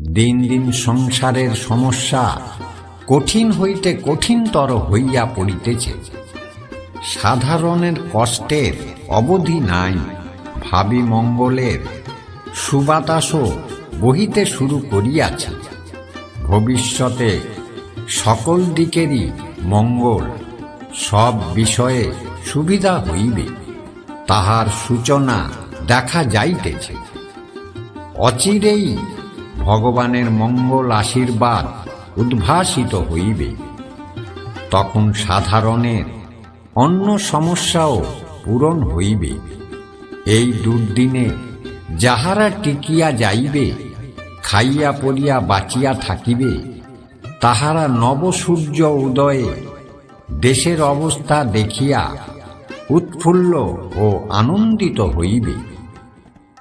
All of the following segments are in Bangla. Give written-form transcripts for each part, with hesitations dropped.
দিন দিন সংসারের সমস্যা কঠিন হইতে কঠিনতর হইয়া পড়িতেছে। সাধারণের কষ্টের অবধি নাই। ভাবি মঙ্গলের সুবাতাসও বহিতে শুরু করিয়াছে। ভবিষ্যতে সকল দিকেরই মঙ্গল, সব বিষয়ে সুবিধা হইবে, তাহার সূচনা দেখা যাইতেছে। অচিরেই ভগবানের মঙ্গল আশীর্বাদ উদ্ভাসিত হইবে। তখন সাধারণের অন্য সমস্যাও পূরণ হইবে। এই দুর্দিনে যাহারা টিকিয়া যাইবে, খাইয়া পড়িয়া বাঁচিয়া থাকিবে, তাহারা নবসূর্য উদয়ে দেশের অবস্থা দেখিয়া উৎফুল্ল ও আনন্দিত হইবে।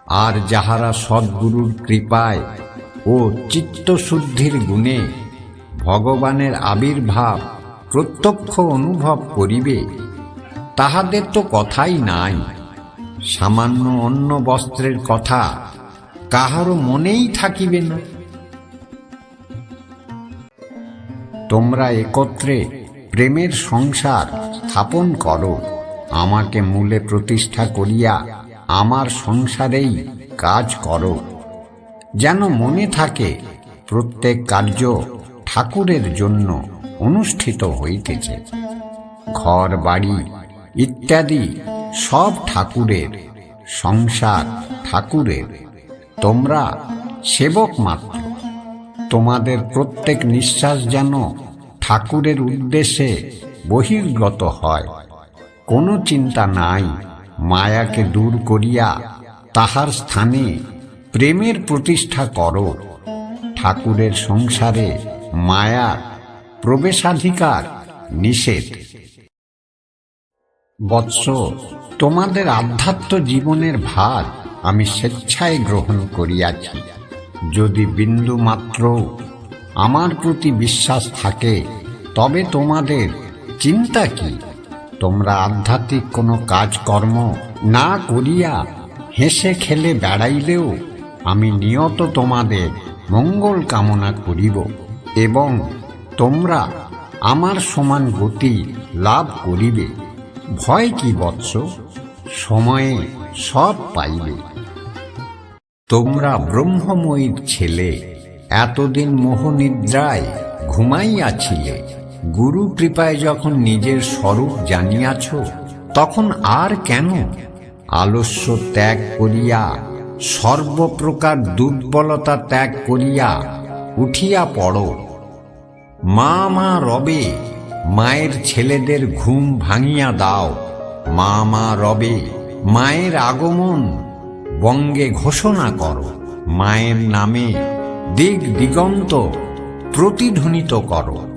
আর যাহারা সদ্গুরুর কৃপায় ও চিত্তশুদ্ধির গুণে ভগবানের আবির্ভাব প্রত্যক্ষ অনুভব করিবে, তাহাদের তো কথাই নাই। সামান্য অন্য বস্ত্রের কথা কাহারও মনেই থাকিবে না। তোমরা একত্রে প্রেমের সংসার স্থাপন করো। আমাকে মূলে প্রতিষ্ঠা করিয়া আমার সংসারেই কাজ করো। যেন মনে থাকে প্রত্যেক কার্য ঠাকুরের জন্য অনুষ্ঠিত হইতেছে। ঘর বাড়ি ইত্যাদি সব ঠাকুরের, সংসার ঠাকুরের, তোমরা সেবক মাত্র। তোমাদের প্রত্যেক নিঃশ্বাস যেন ঠাকুরের উদ্দেশ্যে বহির্গত হয়। কোনো চিন্তা নাই। মায়াকে দূর করিয়া তাহার স্থানে প্রেমের প্রতিষ্ঠা করো। ঠাকুরের সংসারে মায়ার প্রবেশাধিকার নিষেধ। বৎস, তোমাদের আধ্যাত্ম জীবনের ভার আমি স্বেচ্ছায় গ্রহণ করিয়াছি। যদি বিন্দু মাত্র আমার প্রতি বিশ্বাস থাকে, তবে তোমাদের চিন্তা কি? তোমরা আধ্যাত্মিক কোনো কাজকর্ম না করিয়া হেসে খেলে বেড়াইলেও আমি নিয়ত তোমাদের মঙ্গল কামনা করিব এবং তোমরা আমার সমান গতি লাভ করিবে। ভয় কি বৎস? সময়ে সব পাইবে। তোমরা ব্রহ্মময়ীর ছেলে, এতদিন মোহনিদ্রায় ঘুমাইয়াছিলে। গুরু কৃপায় যখন নিজের স্বরূপ জানিয়াছ, তখন আর কেন আলস্য ত্যাগ করিয়া, সর্বপ্রকার দুর্বলতা ত্যাগ করিয়া উঠিয়া পড়ো। মা মা রবে, মায়ের ছেলেদের ঘুম ভাঙিয়া দাও। মা মা রবে, মায়ের আগমন বঙ্গে ঘোষণা করো। মায়ের নামে দিক দিগন্ত প্রতিধ্বনিত করো।